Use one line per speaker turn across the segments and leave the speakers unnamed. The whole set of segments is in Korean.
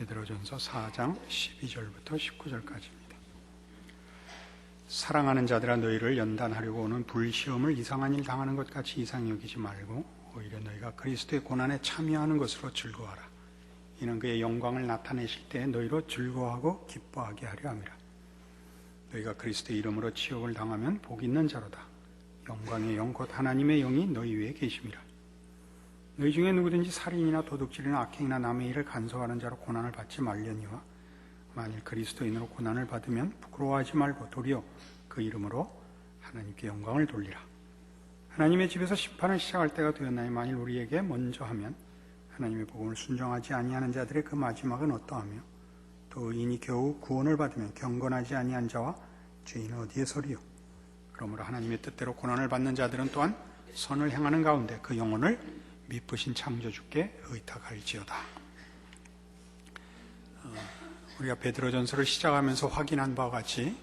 베드로전서 4장 12절부터 19절까지입니다. 사랑하는 자들아, 너희를 연단하려고 오는 불시험을 이상한 일 당하는 것 같이 이상히 여기지 말고 오히려 너희가 그리스도의 고난에 참여하는 것으로 즐거워하라. 이는 그의 영광을 나타내실 때 너희로 즐거워하고 기뻐하게 하려 함이라. 너희가 그리스도의 이름으로 치욕을 당하면 복 있는 자로다. 영광의 영 곧 하나님의 영이 너희 위에 계심이라. 너희 중에 누구든지 살인이나 도둑질이나 악행이나 남의 일을 간소하는 자로 고난을 받지 말려니와 만일 그리스도인으로 고난을 받으면 부끄러워하지 말고 도리어 그 이름으로 하나님께 영광을 돌리라. 하나님의 집에서 심판을 시작할 때가 되었나니 만일 우리에게 먼저 하면 하나님의 복음을 순종하지 아니하는 자들의 그 마지막은 어떠하며 또 의인이 겨우 구원을 받으면 경건하지 아니한 자와 죄인은 어디에 서리요. 그러므로 하나님의 뜻대로 고난을 받는 자들은 또한 선을 행하는 가운데 그 영혼을 미쁘신 창조주께 의탁할지어다. 우리가 베드로전서를 시작하면서 확인한 바와 같이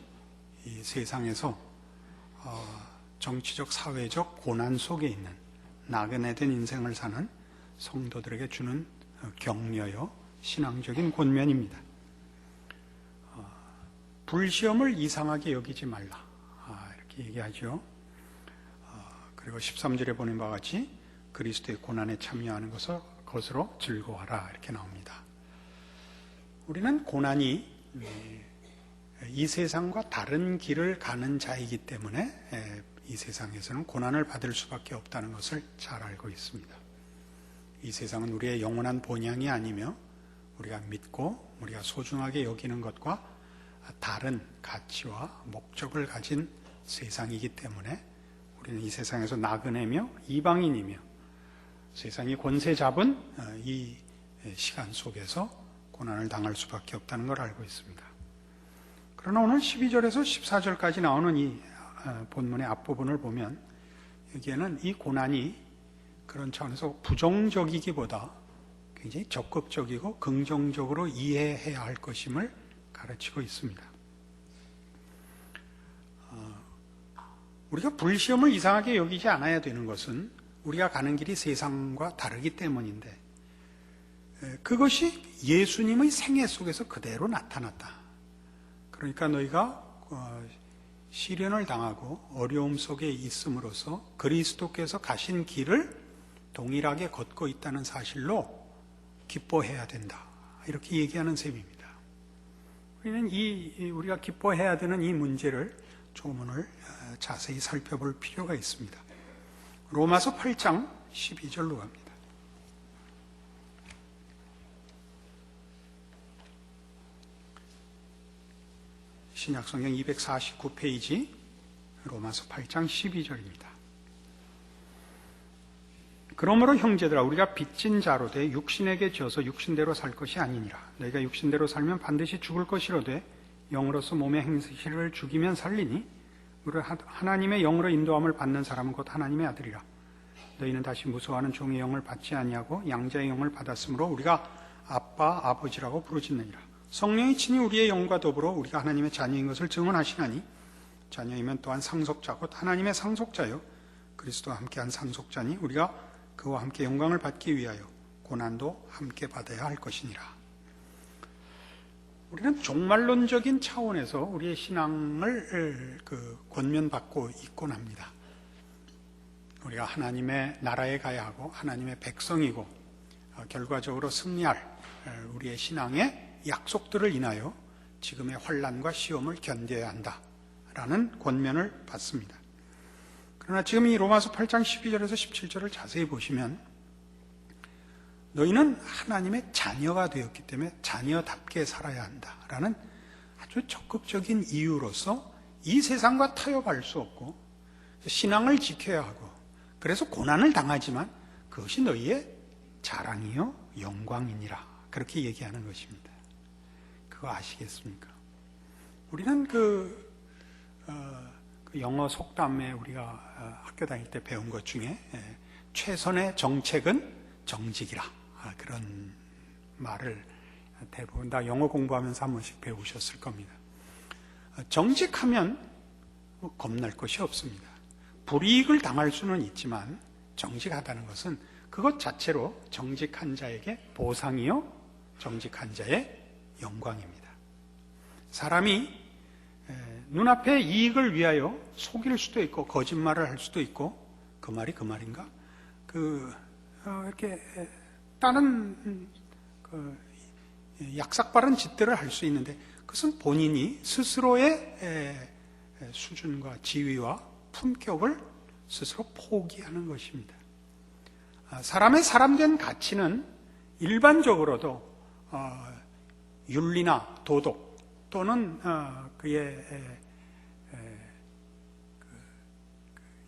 이 세상에서 정치적, 사회적 고난 속에 있는 나그네된 인생을 사는 성도들에게 주는 격려요, 신앙적인 권면입니다. 불시험을 이상하게 여기지 말라, 이렇게 얘기하죠. 그리고 13절에 보낸 바와 같이 그리스도의 고난에 참여하는 것으로 즐거워하라, 이렇게 나옵니다. 우리는 고난이 이 세상과 다른 길을 가는 자이기 때문에 이 세상에서는 고난을 받을 수밖에 없다는 것을 잘 알고 있습니다. 이 세상은 우리의 영원한 본향이 아니며 우리가 믿고 우리가 소중하게 여기는 것과 다른 가치와 목적을 가진 세상이기 때문에 우리는 이 세상에서 나그네며 이방인이며 세상이 권세 잡은 이 시간 속에서 고난을 당할 수밖에 없다는 걸 알고 있습니다. 그러나 오늘 12절에서 14절까지 나오는 이 본문의 앞부분을 보면 여기에는 이 고난이 그런 차원에서 부정적이기보다 굉장히 적극적이고 긍정적으로 이해해야 할 것임을 가르치고 있습니다. 우리가 불시험을 이상하게 여기지 않아야 되는 것은 우리가 가는 길이 세상과 다르기 때문인데 그것이 예수님의 생애 속에서 그대로 나타났다. 그러니까 너희가 시련을 당하고 어려움 속에 있음으로써 그리스도께서 가신 길을 동일하게 걷고 있다는 사실로 기뻐해야 된다, 이렇게 얘기하는 셈입니다. 우리는 우리가 기뻐해야 되는 이 문제를 조금 오늘 자세히 살펴볼 필요가 있습니다. 로마서 8장 12절로 갑니다. 신약성경 249페이지 로마서 8장 12절입니다. 그러므로 형제들아, 우리가 빚진 자로 돼 육신에게 져서 육신대로 살 것이 아니니라. 너희가 육신대로 살면 반드시 죽을 것이로되 영으로서 몸의 행실을 죽이면 살리니 우리 하나님의 영으로 인도함을 받는 사람은 곧 하나님의 아들이라. 너희는 다시 무소하는 종의 영을 받지 아니하고 양자의 영을 받았으므로 우리가 아빠, 아버지라고 부르짖느니라. 성령이 친히 우리의 영과 더불어 우리가 하나님의 자녀인 것을 증언하시나니 자녀이면 또한 상속자 곧 하나님의 상속자요 그리스도와 함께한 상속자니 우리가 그와 함께 영광을 받기 위하여 고난도 함께 받아야 할 것이니라. 우리는 종말론적인 차원에서 우리의 신앙을 권면받고 있곤 합니다. 우리가 하나님의 나라에 가야 하고 하나님의 백성이고 결과적으로 승리할 우리의 신앙의 약속들을 인하여 지금의 환난과 시험을 견뎌야 한다라는 권면을 받습니다. 그러나 지금 이 로마서 8장 12절에서 17절을 자세히 보시면 너희는 하나님의 자녀가 되었기 때문에 자녀답게 살아야 한다라는 아주 적극적인 이유로서 이 세상과 타협할 수 없고 신앙을 지켜야 하고 그래서 고난을 당하지만 그것이 너희의 자랑이요 영광이니라, 그렇게 얘기하는 것입니다. 그거 아시겠습니까? 우리는 영어 속담에 우리가 학교 다닐 때 배운 것 중에 최선의 정책은 정직이라, 그런 말을 대부분 다 영어 공부하면서 한 번씩 배우셨을 겁니다. 정직하면 겁날 것이 없습니다. 불이익을 당할 수는 있지만 정직하다는 것은 그것 자체로 정직한 자에게 보상이요 정직한 자의 영광입니다. 사람이 눈앞의 이익을 위하여 속일 수도 있고 거짓말을 할 수도 있고, 그 말이 그 말인가? 이렇게 다른 약삭빠른 짓들을 할 수 있는데, 그것은 본인이 스스로의 수준과 지위와 품격을 스스로 포기하는 것입니다. 사람의 사람된 가치는 일반적으로도 윤리나 도덕 또는 그의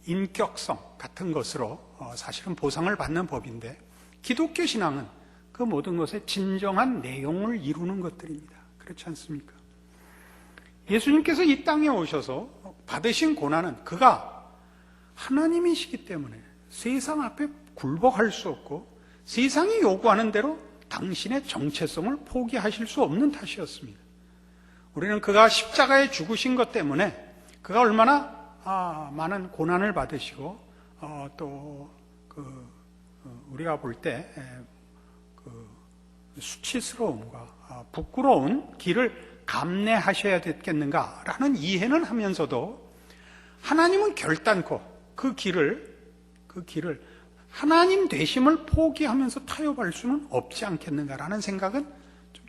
인격성 같은 것으로 사실은 보상을 받는 법인데, 기독교 신앙은 그 모든 것의 진정한 내용을 이루는 것들입니다. 그렇지 않습니까? 예수님께서 이 땅에 오셔서 받으신 고난은 그가 하나님이시기 때문에 세상 앞에 굴복할 수 없고, 세상이 요구하는 대로 당신의 정체성을 포기하실 수 없는 탓이었습니다. 우리는 그가 십자가에 죽으신 것 때문에 그가 얼마나 많은 고난을 받으시고, 우리가 볼 때 수치스러움과 부끄러운 길을 감내하셔야 됐겠는가라는 이해는 하면서도, 하나님은 결단코 그 길을 하나님 되심을 포기하면서 타협할 수는 없지 않겠는가라는 생각은 좀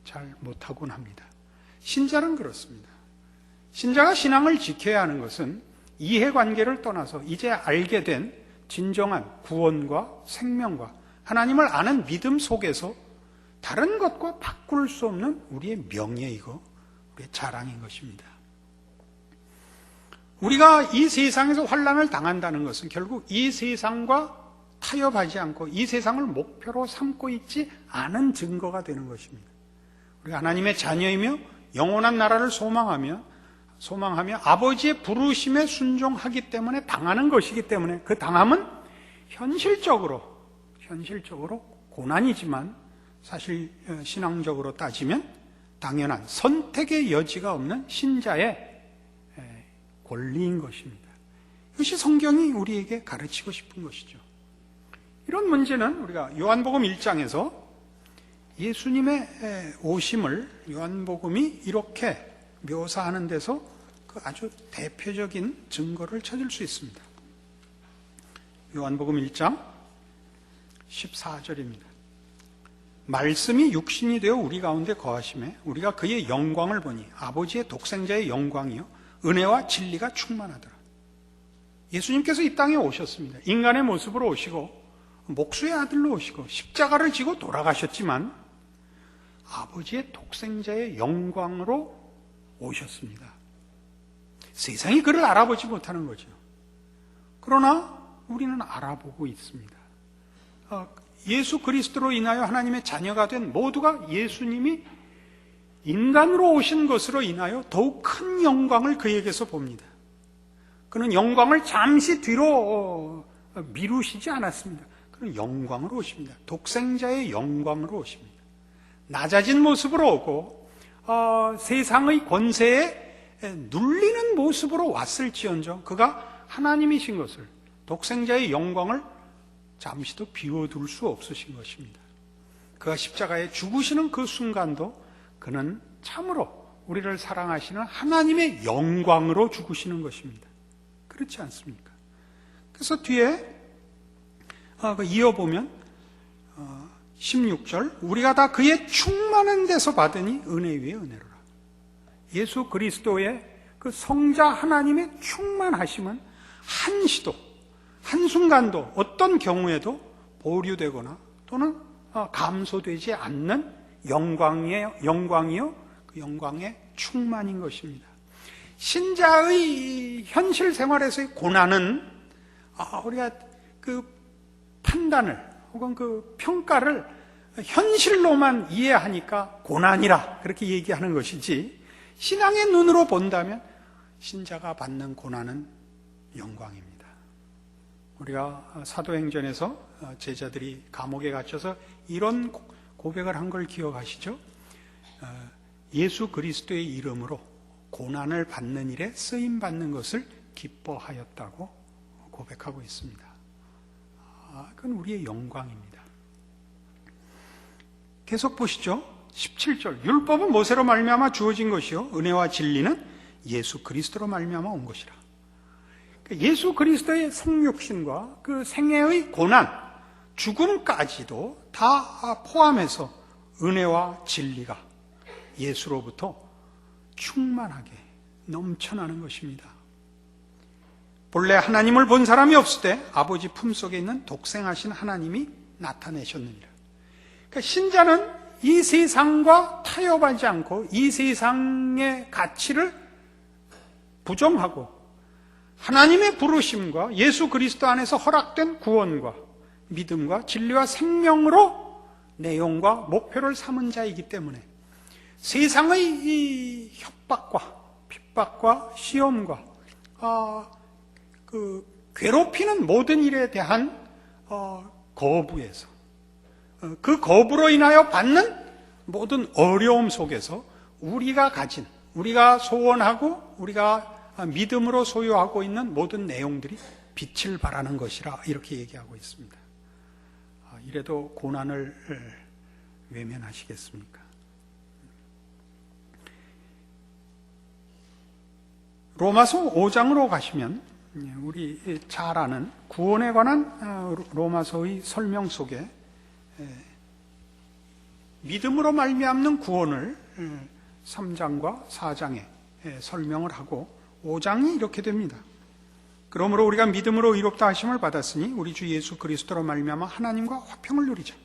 잘 못하곤 합니다. 신자는 그렇습니다. 신자가 신앙을 지켜야 하는 것은 이해관계를 떠나서 이제 알게 된 진정한 구원과 생명과 하나님을 아는 믿음 속에서 다른 것과 바꿀 수 없는 우리의 명예이고 우리의 자랑인 것입니다. 우리가 이 세상에서 환난을 당한다는 것은 결국 이 세상과 타협하지 않고 이 세상을 목표로 삼고 있지 않은 증거가 되는 것입니다. 우리가 하나님의 자녀이며 영원한 나라를 소망하며 아버지의 부르심에 순종하기 때문에 당하는 것이기 때문에, 그 당함은 현실적으로 고난이지만 사실 신앙적으로 따지면 당연한 선택의 여지가 없는 신자의 권리인 것입니다. 이것이 성경이 우리에게 가르치고 싶은 것이죠. 이런 문제는 우리가 요한복음 1장에서 예수님의 오심을 요한복음이 이렇게 묘사하는 데서 그 아주 대표적인 증거를 찾을 수 있습니다. 요한복음 1장 14절입니다. 말씀이 육신이 되어 우리 가운데 거하심에 우리가 그의 영광을 보니 아버지의 독생자의 영광이요 은혜와 진리가 충만하더라. 예수님께서 이 땅에 오셨습니다. 인간의 모습으로 오시고 목수의 아들로 오시고 십자가를 지고 돌아가셨지만 아버지의 독생자의 영광으로 오셨습니다. 세상이 그를 알아보지 못하는 거죠. 그러나 우리는 알아보고 있습니다. 예수 그리스도로 인하여 하나님의 자녀가 된 모두가 예수님이 인간으로 오신 것으로 인하여 더욱 큰 영광을 그에게서 봅니다. 그는 영광을 잠시 뒤로 미루시지 않았습니다. 그는 영광으로 오십니다. 독생자의 영광으로 오십니다. 낮아진 모습으로 오고 세상의 권세에 눌리는 모습으로 왔을지언정 그가 하나님이신 것을, 독생자의 영광을 잠시도 비워둘 수 없으신 것입니다. 그가 십자가에 죽으시는 그 순간도 그는 참으로 우리를 사랑하시는 하나님의 영광으로 죽으시는 것입니다. 그렇지 않습니까? 그래서 뒤에 이어보면 16절, 우리가 다 그의 충만한 데서 받으니 은혜 위에 은혜로라. 예수 그리스도의 그 성자 하나님의 충만하심은 한시도 한순간도 어떤 경우에도 보류되거나 또는 감소되지 않는 영광이요 그 영광의 충만인 것입니다. 신자의 현실 생활에서의 고난은 우리가 그 판단을 혹은 그 평가를 현실로만 이해하니까 고난이라 그렇게 얘기하는 것이지, 신앙의 눈으로 본다면 신자가 받는 고난은 영광입니다. 우리가 사도행전에서 제자들이 감옥에 갇혀서 이런 고백을 한 걸 기억하시죠? 예수 그리스도의 이름으로 고난을 받는 일에 쓰임받는 것을 기뻐하였다고 고백하고 있습니다. 그건 우리의 영광입니다. 계속 보시죠. 17절. 율법은 모세로 말미암아 주어진 것이요 은혜와 진리는 예수 그리스도로 말미암아 온 것이라. 예수 그리스도의 성육신과 그 생애의 고난, 죽음까지도 다 포함해서 은혜와 진리가 예수로부터 충만하게 넘쳐나는 것입니다. 본래 하나님을 본 사람이 없을 때 아버지 품속에 있는 독생하신 하나님이 나타내셨느니라. 그러니까 신자는 이 세상과 타협하지 않고 이 세상의 가치를 부정하고 하나님의 부르심과 예수 그리스도 안에서 허락된 구원과 믿음과 진리와 생명으로 내용과 목표를 삼은 자이기 때문에 세상의 이 협박과 핍박과 시험과 그 괴롭히는 모든 일에 대한 거부에서 그 거부로 인하여 받는 모든 어려움 속에서 우리가 가진, 우리가 소원하고 우리가 믿음으로 소유하고 있는 모든 내용들이 빛을 발하는 것이라 이렇게 얘기하고 있습니다. 이래도 고난을 외면하시겠습니까? 로마서 5장으로 가시면 우리 잘 아는 구원에 관한 로마서의 설명 속에 믿음으로 말미암는 구원을 3장과 4장에 설명을 하고 5장이 이렇게 됩니다. 그러므로 우리가 믿음으로 의롭다 하심을 받았으니 우리 주 예수 그리스도로 말미암아 하나님과 화평을 누리자.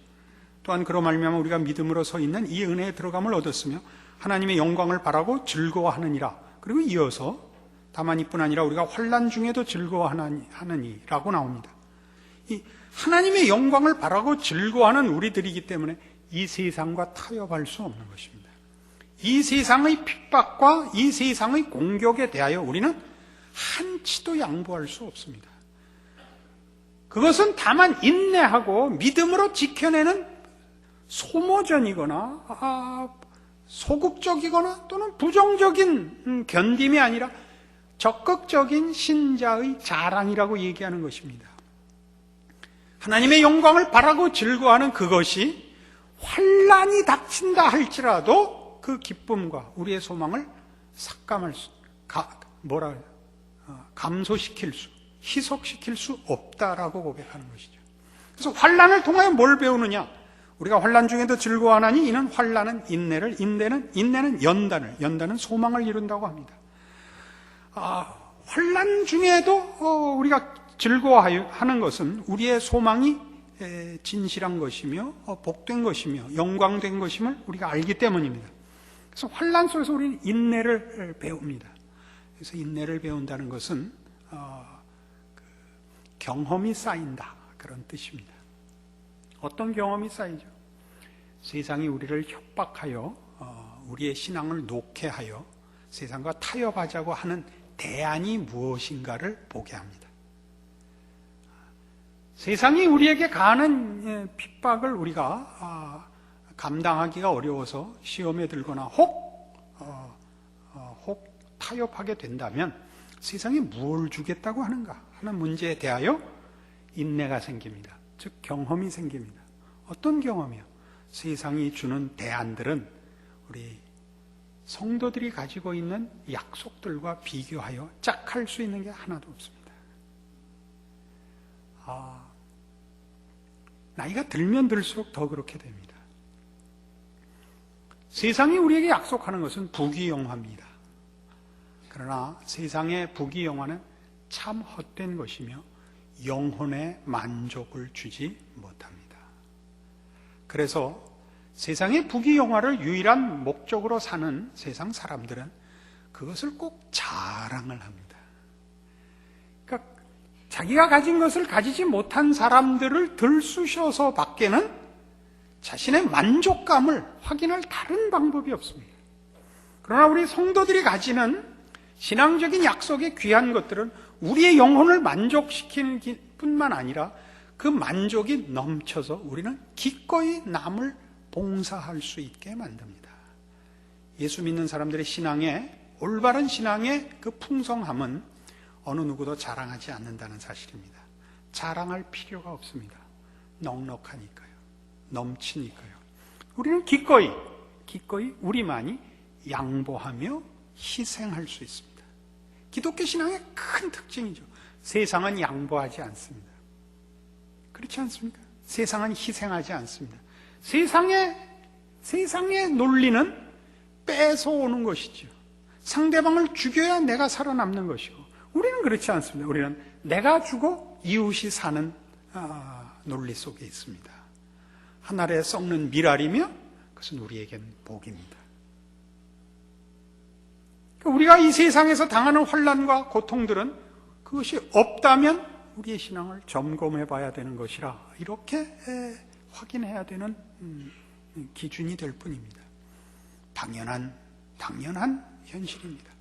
또한 그로 말미암아 우리가 믿음으로 서 있는 이 은혜에 들어감을 얻었으며 하나님의 영광을 바라고 즐거워하느니라. 그리고 이어서 다만 이뿐 아니라 우리가 환난 중에도 즐거워하느니라고 나옵니다. 이 하나님의 영광을 바라고 즐거워하는 우리들이기 때문에 이 세상과 타협할 수 없는 것입니다. 이 세상의 핍박과 이 세상의 공격에 대하여 우리는 한치도 양보할 수 없습니다. 그것은 다만 인내하고 믿음으로 지켜내는 소모전이거나 소극적이거나 또는 부정적인 견딤이 아니라 적극적인 신자의 자랑이라고 얘기하는 것입니다. 하나님의 영광을 바라고 즐거워하는 그것이 환난이 닥친다 할지라도 그 기쁨과 우리의 소망을 감소시킬 수, 희석시킬 수 없다라고 고백하는 것이죠. 그래서 환난을 통하여 뭘 배우느냐? 우리가 환난 중에도 즐거워하나니 이는 환난은 인내를, 인내는 연단은 소망을 이룬다고 합니다. 환난 중에도 우리가 즐거워하는 것은 우리의 소망이 진실한 것이며 복된 것이며 영광된 것임을 우리가 알기 때문입니다. 그래서 환난 속에서 우리는 인내를 배웁니다. 그래서 인내를 배운다는 것은 경험이 쌓인다 그런 뜻입니다. 어떤 경험이 쌓이죠? 세상이 우리를 협박하여 우리의 신앙을 녹해하여 세상과 타협하자고 하는 대안이 무엇인가를 보게 합니다. 세상이 우리에게 가하는 핍박을 우리가 감당하기가 어려워서 시험에 들거나 혹 타협하게 된다면 세상이 뭘 주겠다고 하는가 하는 문제에 대하여 인내가 생깁니다. 즉 경험이 생깁니다. 어떤 경험이요? 세상이 주는 대안들은 우리 성도들이 가지고 있는 약속들과 비교하여 짝할 수 있는 게 하나도 없습니다. 나이가 들면 들수록 더 그렇게 됩니다. 세상이 우리에게 약속하는 것은 부귀영화입니다. 그러나 세상의 부귀영화는 참 헛된 것이며 영혼의 만족을 주지 못합니다. 그래서 세상의 부귀영화를 유일한 목적으로 사는 세상 사람들은 그것을 꼭 자랑을 합니다. 그러니까 자기가 가진 것을 가지지 못한 사람들을 들쑤셔서 밖에는 자신의 만족감을 확인할 다른 방법이 없습니다. 그러나 우리 성도들이 가지는 신앙적인 약속의 귀한 것들은 우리의 영혼을 만족시키는 뿐만 아니라 그 만족이 넘쳐서 우리는 기꺼이 남을 봉사할 수 있게 만듭니다. 예수 믿는 사람들의 올바른 신앙의 그 풍성함은 어느 누구도 자랑하지 않는다는 사실입니다. 자랑할 필요가 없습니다. 넉넉하니까요. 넘치니까요. 우리는 기꺼이 우리만이 양보하며 희생할 수 있습니다. 기독교 신앙의 큰 특징이죠. 세상은 양보하지 않습니다. 그렇지 않습니까? 세상은 희생하지 않습니다. 세상의 논리는 뺏어오는 것이죠. 상대방을 죽여야 내가 살아남는 것이고, 우리는 그렇지 않습니다. 우리는 내가 죽어 이웃이 사는 논리 속에 있습니다. 한 알에 썩는 밀알이며 그것은 우리에겐 복입니다. 우리가 이 세상에서 당하는 환난과 고통들은 그것이 없다면 우리의 신앙을 점검해 봐야 되는 것이라, 이렇게 확인해야 되는 기준이 될 뿐입니다. 당연한 현실입니다.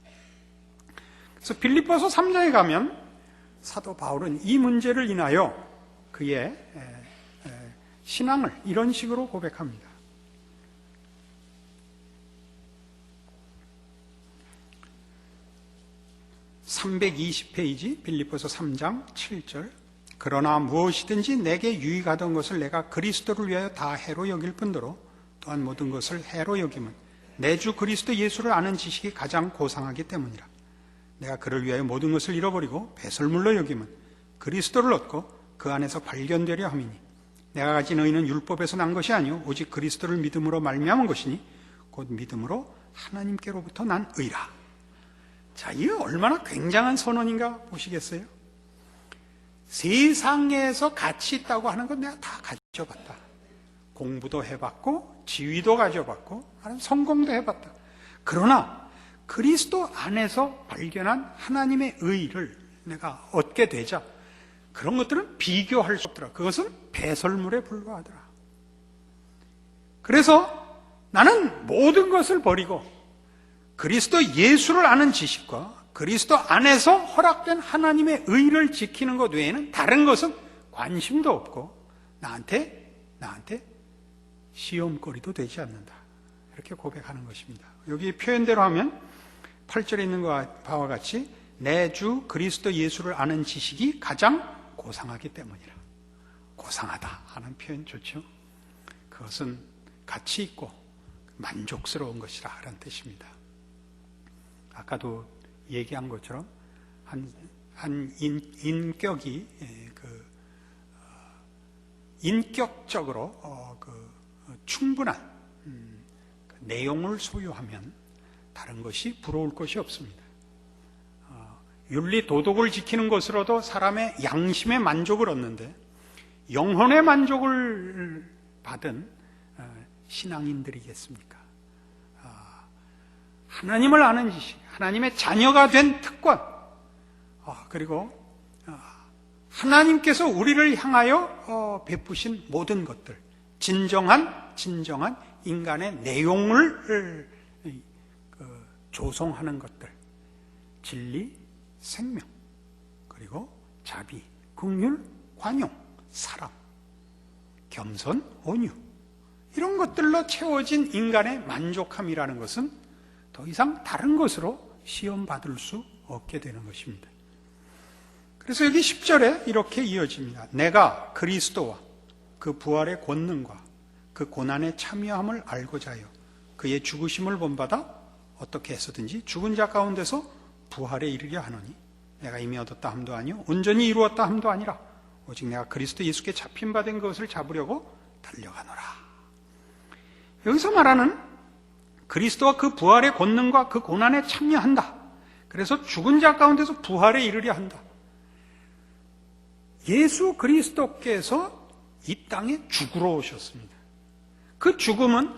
그래서 빌립보서 3장에 가면 사도 바울은 이 문제를 인하여 그의 신앙을 이런 식으로 고백합니다. 320페이지 빌립보서 3장 7절. 그러나 무엇이든지 내게 유익하던 것을 내가 그리스도를 위하여 다 해로 여길 뿐더러 또한 모든 것을 해로 여김은 내 주 그리스도 예수를 아는 지식이 가장 고상하기 때문이라. 내가 그를 위하여 모든 것을 잃어버리고 배설물로 여김은 그리스도를 얻고 그 안에서 발견되려 함이니 내가 가진 의는 율법에서 난 것이 아니요 오직 그리스도를 믿음으로 말미암은 것이니 곧 믿음으로 하나님께로부터 난 의라. 자, 이게 얼마나 굉장한 선언인가 보시겠어요? 세상에서 가치 있다고 하는 건 내가 다 가져봤다. 공부도 해봤고 지위도 가져봤고 성공도 해봤다. 그러나 그리스도 안에서 발견한 하나님의 의를 내가 얻게 되자 그런 것들은 비교할 수 없더라. 그것은 배설물에 불과하더라. 그래서 나는 모든 것을 버리고 그리스도 예수를 아는 지식과 그리스도 안에서 허락된 하나님의 의를 지키는 것 외에는 다른 것은 관심도 없고 나한테 시험거리도 되지 않는다. 이렇게 고백하는 것입니다. 여기 표현대로 하면 8절에 있는 바와 같이 내 주 그리스도 예수를 아는 지식이 가장 고상하기 때문이라. 고상하다 하는 표현 좋죠. 그것은 가치 있고 만족스러운 것이라 하는 뜻입니다. 아까도 얘기한 것처럼 한 인격이 인격적으로 충분한 내용을 소유하면 다른 것이 부러울 것이 없습니다. 윤리 도덕을 지키는 것으로도 사람의 양심의 만족을 얻는데 영혼의 만족을 받은 신앙인들이겠습니까? 하나님을 아는 지식, 하나님의 자녀가 된 특권, 그리고 하나님께서 우리를 향하여 베푸신 모든 것들, 진정한 인간의 내용을 조성하는 것들, 진리, 생명, 그리고 자비, 긍휼, 관용, 사랑, 겸손, 온유, 이런 것들로 채워진 인간의 만족함이라는 것은 더 이상 다른 것으로 시험받을 수 없게 되는 것입니다. 그래서 여기 10절에 이렇게 이어집니다. 내가 그리스도와 그 부활의 권능과 그 고난에 참여함을 알고자 하여 그의 죽으심을 본받아 어떻게 해서든지 죽은 자 가운데서 부활에 이르려 하노니 내가 이미 얻었다 함도 아니요 온전히 이루었다 함도 아니라 오직 내가 그리스도 예수께 잡힌 바 된 것을 잡으려고 달려가노라. 여기서 말하는 그리스도와 그 부활의 권능과 그 고난에 참여한다. 그래서 죽은 자 가운데서 부활에 이르려 한다. 예수 그리스도께서 이 땅에 죽으러 오셨습니다. 그 죽음은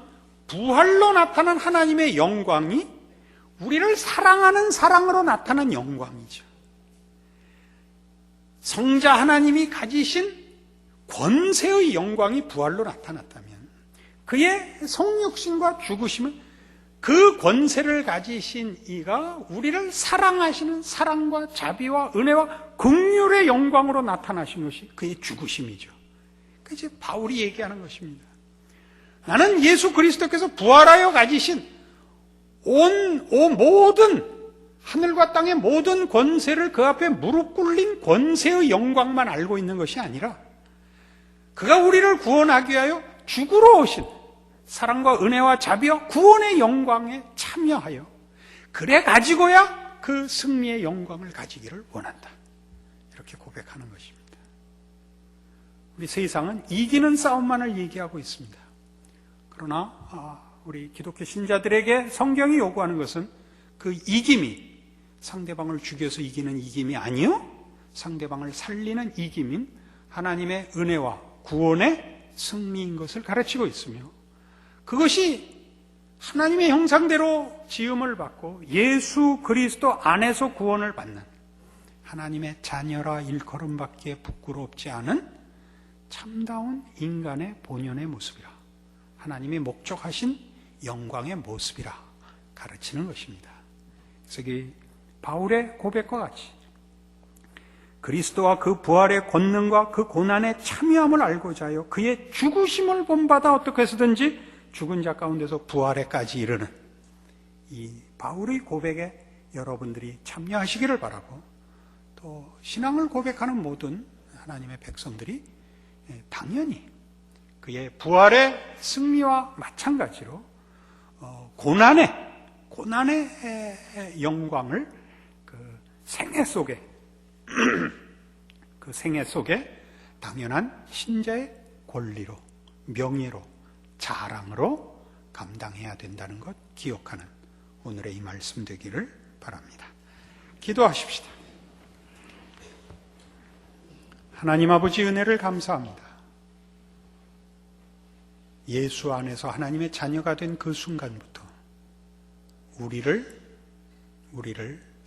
부활로 나타난 하나님의 영광이 우리를 사랑하는 사랑으로 나타난 영광이죠. 성자 하나님이 가지신 권세의 영광이 부활로 나타났다면 그의 성육신과 죽으심은 그 권세를 가지신 이가 우리를 사랑하시는 사랑과 자비와 은혜와 긍휼의 영광으로 나타나신 것이 그의 죽으심이죠. 그래서 바울이 얘기하는 것입니다. 나는 예수 그리스도께서 부활하여 가지신 모든 하늘과 땅의 모든 권세를 그 앞에 무릎 꿇린 권세의 영광만 알고 있는 것이 아니라 그가 우리를 구원하기 위하여 죽으러 오신 사랑과 은혜와 자비와 구원의 영광에 참여하여 그래 가지고야 그 승리의 영광을 가지기를 원한다. 이렇게 고백하는 것입니다. 우리 세상은 이기는 싸움만을 얘기하고 있습니다. 그러나 우리 기독교 신자들에게 성경이 요구하는 것은 그 이김이 상대방을 죽여서 이기는 이김이 아니요, 상대방을 살리는 이김인 하나님의 은혜와 구원의 승리인 것을 가르치고 있으며, 그것이 하나님의 형상대로 지음을 받고 예수 그리스도 안에서 구원을 받는 하나님의 자녀라 일컬음받기에 부끄럽지 않은 참다운 인간의 본연의 모습이라, 하나님이 목적하신 영광의 모습이라 가르치는 것입니다. 그래서 이 바울의 고백과 같이 그리스도와 그 부활의 권능과 그 고난의 참여함을 알고자 하여 그의 죽으심을 본받아 어떻게 해서든지 죽은 자 가운데서 부활에까지 이르는 이 바울의 고백에 여러분들이 참여하시기를 바라고, 또 신앙을 고백하는 모든 하나님의 백성들이 당연히 그의 부활의 승리와 마찬가지로 고난의 영광을 그 생애 속에 그 생애 속에 당연한 신자의 권리로, 명예로, 자랑으로 감당해야 된다는 것 기억하는 오늘의 이 말씀 되기를 바랍니다. 기도하십시다. 하나님 아버지, 은혜를 감사합니다. 예수 안에서 하나님의 자녀가 된 그 순간부터 우리를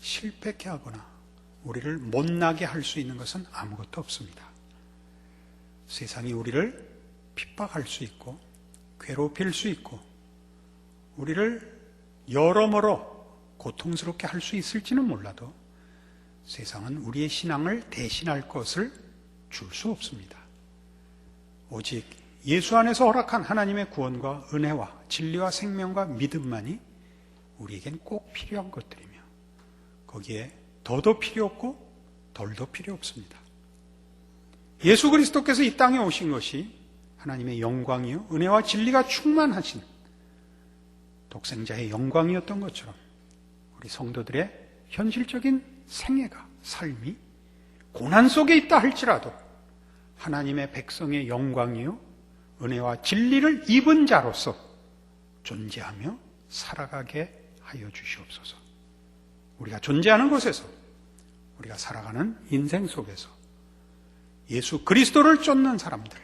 실패케 하거나 우리를 못나게 할 수 있는 것은 아무것도 없습니다. 세상이 우리를 핍박할 수 있고 괴롭힐 수 있고 우리를 여러모로 고통스럽게 할 수 있을지는 몰라도 세상은 우리의 신앙을 대신할 것을 줄 수 없습니다. 오직 예수 안에서 허락한 하나님의 구원과 은혜와 진리와 생명과 믿음만이 우리에겐 꼭 필요한 것들이며, 거기에 더도 필요 없고 덜도 필요 없습니다. 예수 그리스도께서 이 땅에 오신 것이 하나님의 영광이요 은혜와 진리가 충만하신 독생자의 영광이었던 것처럼 우리 성도들의 현실적인 생애가, 삶이 고난 속에 있다 할지라도 하나님의 백성의 영광이요 은혜와 진리를 입은 자로서 존재하며 살아가게 하여 주시옵소서. 우리가 존재하는 곳에서, 우리가 살아가는 인생 속에서 예수 그리스도를 쫓는 사람들,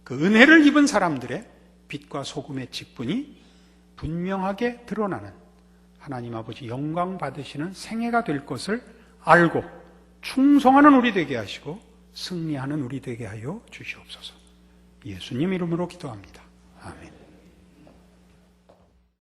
그 은혜를 입은 사람들의 빛과 소금의 직분이 분명하게 드러나는 하나님 아버지 영광 받으시는 생애가 될 것을 알고 충성하는 우리 되게 하시고 승리하는 우리 되게 하여 주시옵소서. 예수님 이름으로 기도합니다. 아멘.